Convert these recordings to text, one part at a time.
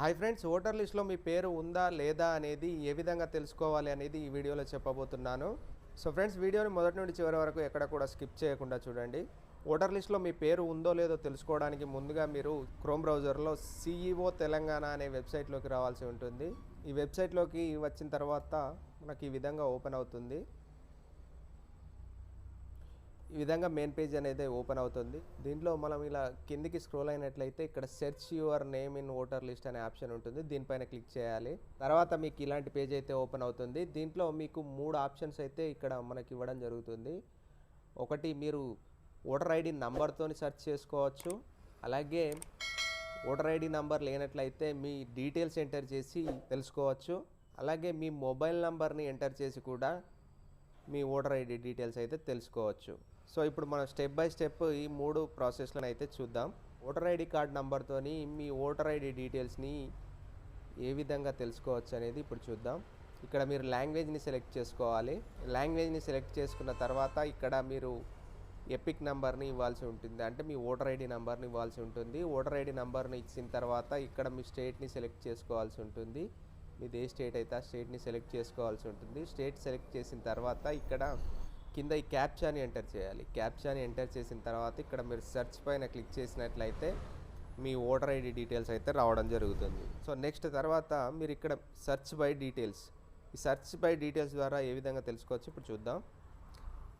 Hi friends, voter లిస్ట్లో మీ పేరు ఉందా లేదా అనేది ఏ విధంగా తెలుసుకోవాలి అనేది ఈ వీడియోలో చెప్పబోతున్నాను. సో ఫ్రెండ్స్, వీడియోని మొదటి నుండి చివరి వరకు ఎక్కడ కూడా స్కిప్ చేయకుండా చూడండి. ఓటర్ లిస్ట్లో మీ పేరు ఉందో లేదో తెలుసుకోవడానికి ముందుగా మీరు క్రోమ్ బ్రౌజర్లో సిఈఓ తెలంగాణ అనే వెబ్సైట్లోకి రావాల్సి ఉంటుంది. ఈ వెబ్సైట్లోకి వచ్చిన తర్వాత మనకి ఈ విధంగా ఓపెన్ అవుతుంది. ఈ విధంగా మెయిన్ పేజ్ అనేది ఓపెన్ అవుతుంది. దీంట్లో మనం ఇలా కిందికి స్క్రోల్ అయినట్లయితే ఇక్కడ search your name in voter list అనే ఆప్షన్ ఉంటుంది. దీనిపైన క్లిక్ చేయాలి. తర్వాత మీకు ఇలాంటి పేజ్ అయితే ఓపెన్ అవుతుంది. దీంట్లో మీకు 3 ఆప్షన్స్ అయితే ఇక్కడ మనకి ఇవ్వడం జరుగుతుంది. ఒకటి, మీరు ఓటర్ ఐడి నంబర్తో సెర్చ్ చేసుకోవచ్చు. అలాగే ఓటర్ ఐడి నంబర్ లేనట్లయితే మీ డీటెయిల్స్ ఎంటర్ చేసి తెలుసుకోవచ్చు. అలాగే మీ మొబైల్ నంబర్ని ఎంటర్ చేసి కూడా మీ ఓటర్ ఐడి డీటెయిల్స్ అయితే తెలుసుకోవచ్చు. సో ఇప్పుడు మనం స్టెప్ బై స్టెప్ ఈ 3 ప్రాసెస్లను అయితే చూద్దాం. ఓటర్ ఐడి కార్డ్ నెంబర్తోని మీ ఓటర్ ఐడి డీటెయిల్స్ని ఏ విధంగా తెలుసుకోవచ్చు అనేది ఇప్పుడు చూద్దాం. ఇక్కడ మీరు లాంగ్వేజ్ని సెలెక్ట్ చేసుకోవాలి. లాంగ్వేజ్ని సెలెక్ట్ చేసుకున్న తర్వాత ఇక్కడ మీరు ఎపిక్ నెంబర్ని ఇవ్వాల్సి ఉంటుంది, అంటే మీ ఓటర్ ఐడి నెంబర్ని ఇవ్వాల్సి ఉంటుంది. ఓటర్ ఐడి నెంబర్ని ఇచ్చిన తర్వాత ఇక్కడ మీ స్టేట్ని సెలెక్ట్ చేసుకోవాల్సి ఉంటుంది. మీది ఏ స్టేట్ అయితే ఆ స్టేట్ని సెలెక్ట్ చేసుకోవాల్సి ఉంటుంది. స్టేట్ సెలెక్ట్ చేసిన తర్వాత ఇక్కడ కింద ఈ క్యాప్చాని ఎంటర్ చేయాలి. క్యాప్చాని ఎంటర్ చేసిన తర్వాత ఇక్కడ మీరు సెర్చ్ పైన క్లిక్ చేసినట్లయితే మీ ఓటర్ ఐడి డీటెయిల్స్ అయితే రావడం జరుగుతుంది. సో నెక్స్ట్ తర్వాత మీరు ఇక్కడ సెర్చ్ బై డీటెయిల్స్, ఈ సెర్చ్ బై డీటెయిల్స్ ద్వారా ఏ విధంగా తెలుసుకోవచ్చు ఇప్పుడు చూద్దాం.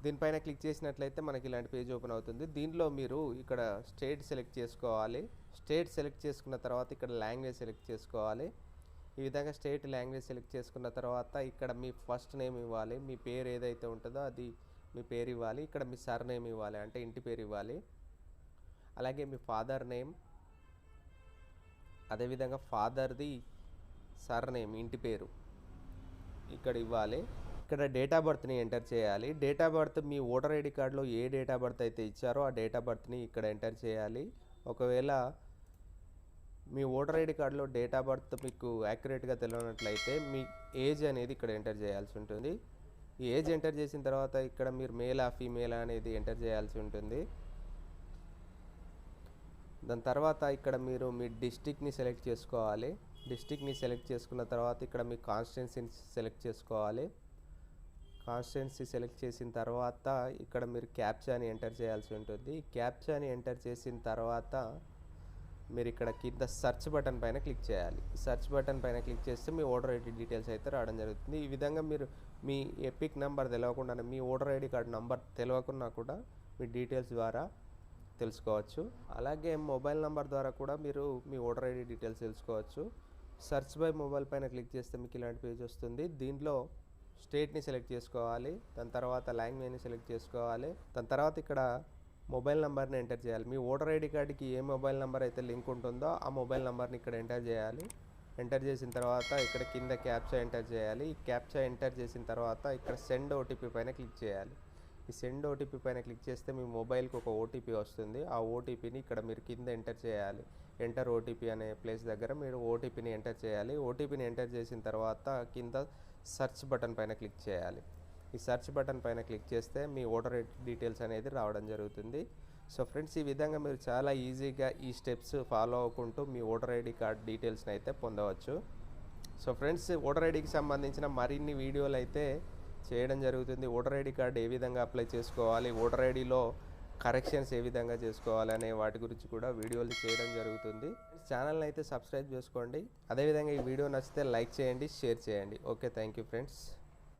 దీనిపైన క్లిక్ చేసినట్లయితే మనకి ఇలాంటి పేజ్ ఓపెన్ అవుతుంది. దీనిలో మీరు ఇక్కడ స్టేట్ సెలెక్ట్ చేసుకోవాలి. స్టేట్ సెలెక్ట్ చేసుకున్న తర్వాత ఇక్కడ లాంగ్వేజ్ సెలెక్ట్ చేసుకోవాలి. ఈ విధంగా స్టేట్ లాంగ్వేజ్ సెలెక్ట్ చేసుకున్న తర్వాత ఇక్కడ మీ ఫస్ట్ నేమ్ ఇవ్వాలి. మీ పేరు ఏదైతే ఉంటుందో అది మీ పేరు ఇవ్వాలి. ఇక్కడ మీ సర్ నేమ్ ఇవ్వాలి, అంటే ఇంటి పేరు ఇవ్వాలి. అలాగే మీ ఫాదర్ నేమ్, అదేవిధంగా ఫాదర్ది సర్ నేమ్ ఇంటి పేరు ఇక్కడ ఇవ్వాలి. ఇక్కడ డేట్ ఆఫ్ బర్త్ని ఎంటర్ చేయాలి. Date of birth me voter ID కార్డులో ఏ డేట్ ఆఫ్ బర్త్ అయితే ఇచ్చారో ఆ డేట్ ఆఫ్ బర్త్ని ఇక్కడ ఎంటర్ చేయాలి. ఒకవేళ మీ ఓటర్ ఐడి కార్డులో డేట్ ఆఫ్ బర్త్ మీకు యాక్యురేట్గా తెలియనట్లయితే మీ ఏజ్ అనేది ఇక్కడ ఎంటర్ చేయాల్సి ఉంటుంది. ఈ ఏజ్ ఎంటర్ చేసిన తర్వాత ఇక్కడ మీరు మేలా ఫీమేలా అనేది ఎంటర్ చేయాల్సి ఉంటుంది. దాని తర్వాత ఇక్కడ మీరు మీ డిస్ట్రిక్ట్ని సెలెక్ట్ చేసుకోవాలి. డిస్ట్రిక్ట్ని సెలెక్ట్ చేసుకున్న తర్వాత ఇక్కడ మీ కాన్స్టిట్యున్సీని సెలెక్ట్ చేసుకోవాలి. కాన్స్టిట్యున్సీ సెలెక్ట్ చేసిన తర్వాత ఇక్కడ మీరు క్యాప్చాని ఎంటర్ చేయాల్సి ఉంటుంది. క్యాప్చాని ఎంటర్ చేసిన తర్వాత మీరు ఇక్కడ కింద సెర్చ్ బటన్ పైన క్లిక్ చేయాలి. సెర్చ్ బటన్ పైన క్లిక్ చేస్తే మీ ఓటర్ ఐడి డీటెయిల్స్ అయితే రావడం జరుగుతుంది. ఈ విధంగా మీరు మీ ఎపిక్ నెంబర్ తెలియకుండా, మీ ఓటర్ ఐడి కార్డు నెంబర్ తెలియకున్నా కూడా మీ డీటెయిల్స్ ద్వారా తెలుసుకోవచ్చు. అలాగే మొబైల్ నెంబర్ ద్వారా కూడా మీరు మీ ఓటర్ ఐడి డీటెయిల్స్ తెలుసుకోవచ్చు. సెర్చ్ బై మొబైల్ పైన క్లిక్ చేస్తే మీకు ఇలాంటి పేజ్ వస్తుంది. దీంట్లో స్టేట్ని సెలెక్ట్ చేసుకోవాలి. దాని తర్వాత లాంగ్వేజ్ని సెలెక్ట్ చేసుకోవాలి. దాని తర్వాత ఇక్కడ మొబైల్ నెంబర్ని ఎంటర్ చేయాలి. మీ ఓటర్ ఐడి కార్డుకి ఏ మొబైల్ నెంబర్ అయితే లింక్ ఉంటుందో ఆ మొబైల్ నెంబర్ని ఇక్కడ ఎంటర్ చేయాలి. ఎంటర్ చేసిన తర్వాత ఇక్కడ కింద క్యాప్చా ఎంటర్ చేయాలి. ఈ క్యాప్చా ఎంటర్ చేసిన తర్వాత ఇక్కడ సెండ్ ఓటీపీ పైన క్లిక్ చేయాలి. ఈ సెండ్ ఓటీపీ పైన క్లిక్ చేస్తే మీ మొబైల్కి ఒక ఓటీపీ వస్తుంది. ఆ ఓటీపీని ఇక్కడ మీరు కింద ఎంటర్ చేయాలి. ఎంటర్ ఓటీపీ అనే ప్లేస్ దగ్గర మీరు ఓటీపీని ఎంటర్ చేయాలి. ఓటీపీని ఎంటర్ చేసిన తర్వాత కింద సెర్చ్ బటన్ పైన క్లిక్ చేయాలి. ఈ సెర్చ్ బటన్ పైన క్లిక్ చేస్తే మీ ఓటర్ డీటెయిల్స్ అనేది రావడం జరుగుతుంది. సో ఫ్రెండ్స్, ఈ విధంగా మీరు చాలా ఈజీగా ఈ స్టెప్స్ ఫాలో అవ్వకుంటూ మీ ఓటర్ ఐడి కార్డ్ డీటెయిల్స్ని అయితే పొందవచ్చు. సో ఫ్రెండ్స్, ఓటర్ ఐడికి సంబంధించిన మరిన్ని వీడియోలు అయితే చేయడం జరుగుతుంది. ఓటర్ ఐడి కార్డ్ ఏ విధంగా అప్లై చేసుకోవాలి, ఓటర్ ఐడిలో కరెక్షన్స్ ఏ విధంగా చేసుకోవాలి అనే వాటి గురించి కూడా వీడియోలు చేయడం జరుగుతుంది. ఛానల్ని అయితే సబ్స్క్రైబ్ చేసుకోండి. అదేవిధంగా ఈ వీడియో నచ్చితే లైక్ చేయండి, షేర్ చేయండి. Okay, thank you friends.